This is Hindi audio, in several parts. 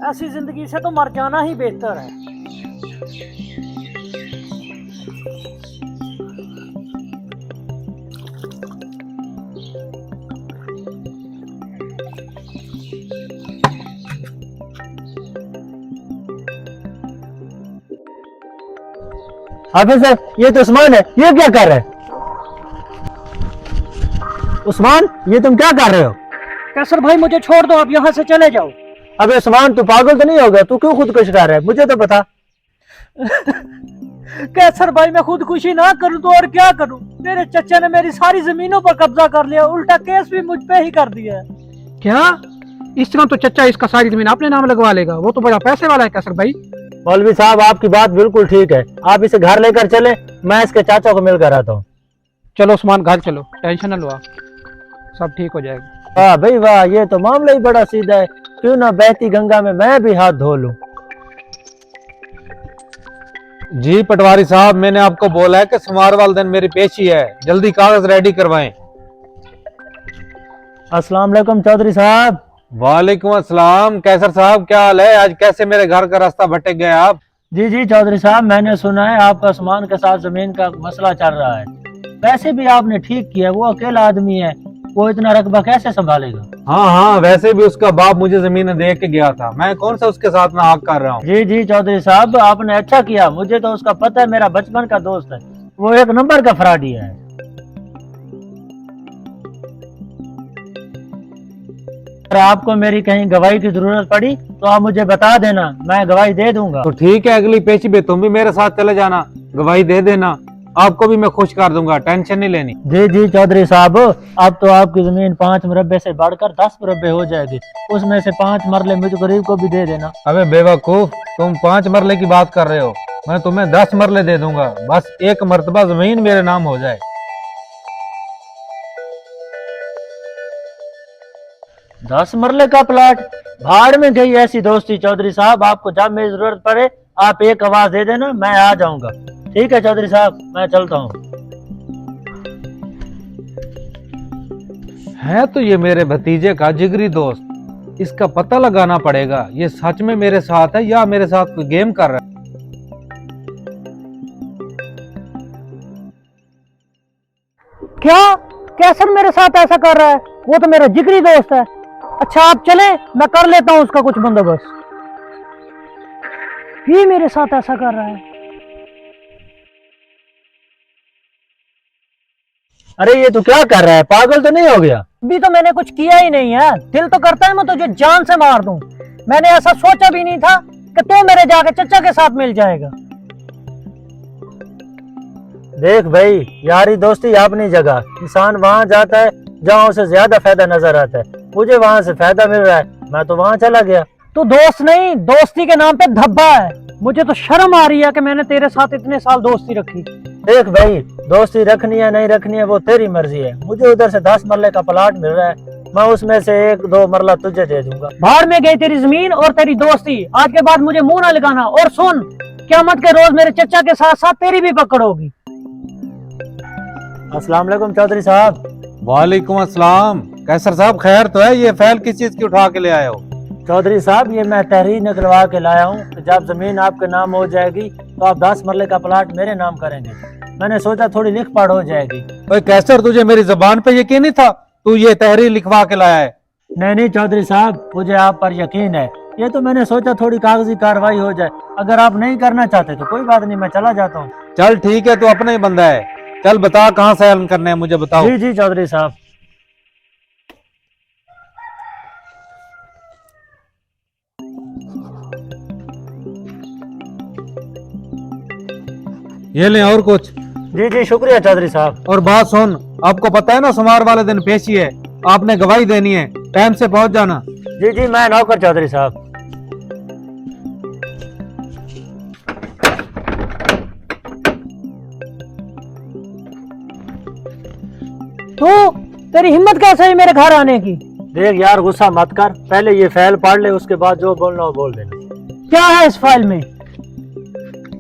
ऐसी जिंदगी से तो मर जाना ही बेहतर है। हाफिज सर, ये तो उस्मान है, ये क्या कर रहे है? उस्मान, ये तुम क्या कर रहे हो? कैसर भाई मुझे छोड़ दो, आप यहाँ से चले जाओ। अबे उस्मान, तू पागल तो नहीं हो गया? तू क्यों खुदकुश कर रहा है? मुझे तो बता। कैसर भाई मैं खुदकुशी ना करूं तो और क्या करूं? मेरे चचा ने मेरी सारी जमीनों पर कब्जा कर लिया, उल्टा केस भी मुझ पे ही कर दिया है। क्या? इस तरह तो चचा इसका सारी जमीन अपने नाम लगवा लेगा। वो तो बड़ा पैसे वाला है कैसर भाई। मौलवी साहब, आपकी बात बिल्कुल ठीक है। आप इसे घर लेकर चले, मैं इसके चाचा को मिलकर आता हूँ। चलो उस्मान, घर चलो, टेंशन न लो आप, सब ठीक हो जाएगा। वाह भाई वाह, ये तो मामला ही बड़ा सीधा है। क्यों ना बहती गंगा में मैं भी हाथ धो लूं। जी पटवारी साहब, मैंने आपको बोला है कि सोमवार वाले दिन मेरी पेशी है, जल्दी कागज रेडी करवाएं। अस्सलाम वालेकुम चौधरी साहब। वालेकुम अस्सलाम। कैसर साहब, क्या हाल है? आज कैसे मेरे घर का रास्ता भटक गए आप? जी जी चौधरी साहब, मैंने सुना है आपका उस्मान के साथ जमीन का मसला चल रहा है। वैसे भी आपने ठीक किया, वो अकेला आदमी है, वो इतना रकबा कैसे संभालेगा? हाँ हाँ, वैसे भी उसका बाप मुझे जमीन दे के गया था, मैं कौन सा उसके साथ में हक कर रहा हूँ। जी जी चौधरी साहब, आपने अच्छा किया। मुझे तो उसका पता है, मेरा बचपन का दोस्त है, वो एक नंबर का फ्रॉडी है। अगर आपको मेरी कहीं गवाही की जरूरत पड़ी तो आप मुझे बता देना, मैं गवाही दे दूंगा। तो ठीक है, अगली पेशी पे तुम भी मेरे साथ चले जाना, गवाही दे देना, आपको भी मैं खुश कर दूंगा, टेंशन नहीं लेनी। जी जी चौधरी साहब, अब तो आपकी जमीन 5 मुरब्बे से बढ़कर 10 मुरब्बे हो जाएगी। उसमें से 5 मरले मुझ गरीब को भी दे देना। अबे बेवकूफ, तुम 5 मरले की बात कर रहे हो, मैं तुम्हें 10 मरले दे दूंगा, बस एक मर्तबा जमीन मेरे नाम हो जाए। 10 मरले का प्लाट? भाड़ में गई ऐसी दोस्ती चौधरी साहब। आपको जब मेरी जरूरत पड़े आप एक आवाज दे देना, मैं आ जाऊंगा। ठीक है चौधरी साहब, मैं चलता हूँ। है तो ये मेरे भतीजे का जिगरी दोस्त, इसका पता लगाना पड़ेगा, ये सच में मेरे साथ है या मेरे साथ कोई गेम कर रहा है। क्या कैसर मेरे साथ ऐसा कर रहा है? वो तो मेरा जिगरी दोस्त है। अच्छा आप चले, मैं कर लेता हूँ उसका कुछ बंदोबस्त। ये मेरे साथ ऐसा कर रहा है। अरे ये तू क्या कर रहा है? पागल तो नहीं हो गया? अभी तो मैंने कुछ किया ही नहीं है, दिल तो करता है मैं तुझे जान से मार दूं। मैंने ऐसा सोचा भी नहीं था कि तू मेरे जाके चचा के साथ मिल जाएगा। देख भाई, यारी दोस्ती अपनी जगह, इंसान वहाँ जाता है जहाँ उसे ज्यादा फायदा नजर आता है। मुझे वहाँ से फायदा मिल रहा है, मैं तो वहाँ चला गया। तू दोस्त नहीं, दोस्ती के नाम पे धब्बा है। मुझे तो शर्म आ रही है कि मैंने तेरे साथ इतने साल दोस्ती रखी। देख भाई, दोस्ती रखनी है नहीं रखनी है वो तेरी मर्जी है। मुझे उधर से 10 मरले का प्लाट मिल रहा है, मैं उसमें से 1-2 मरला तुझे दे दूंगा। बाहर में गई तेरी जमीन और तेरी दोस्ती। आज के बाद मुझे मुंह ना लगाना। और सुन, क़यामत के रोज मेरे चचा के साथ साथ तेरी भी पकड़ होगी। अस्सलाम वालेकुम चौधरी साहब। वालेकुम अस्सलाम। कैसर साहब, खैर तो है? ये फाइल किस चीज की उठा के ले आए हो? चौधरी साहब, ये मैं तहरीर निकलवा के लाया हूँ कि जब जमीन आपके नाम हो जाएगी तो आप 10 मरले का प्लाट मेरे नाम करेंगे। मैंने सोचा थोड़ी लिख पढ़ हो जाएगी। ओए कैसर, तुझे मेरी जबान पे यकीन नहीं था? तू ये तहरीर लिखवा के लाया है? नहीं नहीं चौधरी साहब, मुझे आप पर यकीन है। ये तो मैंने सोचा थोड़ी कागजी कार्रवाई हो जाए। अगर आप नहीं करना चाहते तो कोई बात नहीं, मैं चला जाता हूँ। चल ठीक है, तू अपना ही बंदा है। चल बता, कहाँ से ऐलान करना है मुझे बताओ। जी जी चौधरी साहब। ये ले और कुछ। जी जी शुक्रिया चौधरी साहब। और बात सुन, आपको पता है ना सोमवार वाले दिन पेशी है, आपने गवाही देनी है, टाइम से पहुंच जाना। जी जी मैं नौकर चौधरी साहब। तू, तेरी हिम्मत कैसे है मेरे घर आने की? देख यार, गुस्सा मत कर, पहले ये फाइल पढ़ ले, उसके बाद जो बोलना हो बोल देना। क्या है इस फाइल में?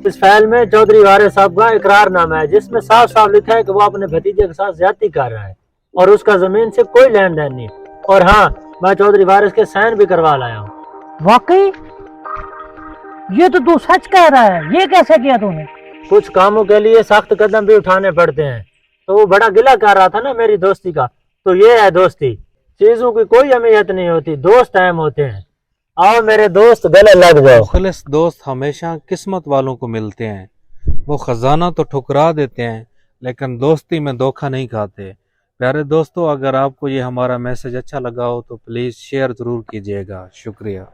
इस फाइल में चौधरी वारिस साहब का इकरारनामा है, जिसमें साफ साफ लिखा है कि वो अपने भतीजे के साथ ज्यादती कर रहा है और उसका जमीन से कोई लेन देन नहीं। और हाँ, मैं चौधरी वारिस के साइन भी करवा लाया हूँ। वाकई ये तो तू सच कह रहा है, ये कैसे किया तूने? कुछ कामों के लिए सख्त कदम भी उठाने पड़ते हैं। तो वो बड़ा गिला कर रहा था ना मेरी दोस्ती का। तो ये है दोस्ती, चीजों की कोई अहमियत नहीं होती, दोस्त अहम होते हैं। आओ मेरे दोस्त, गले लग जाओ। मुखलिस दोस्त हमेशा किस्मत वालों को मिलते हैं। वो खजाना तो ठुकरा देते हैं लेकिन दोस्ती में धोखा नहीं खाते। प्यारे दोस्तों, अगर आपको ये हमारा मैसेज अच्छा लगा हो तो प्लीज़ शेयर ज़रूर कीजिएगा। शुक्रिया।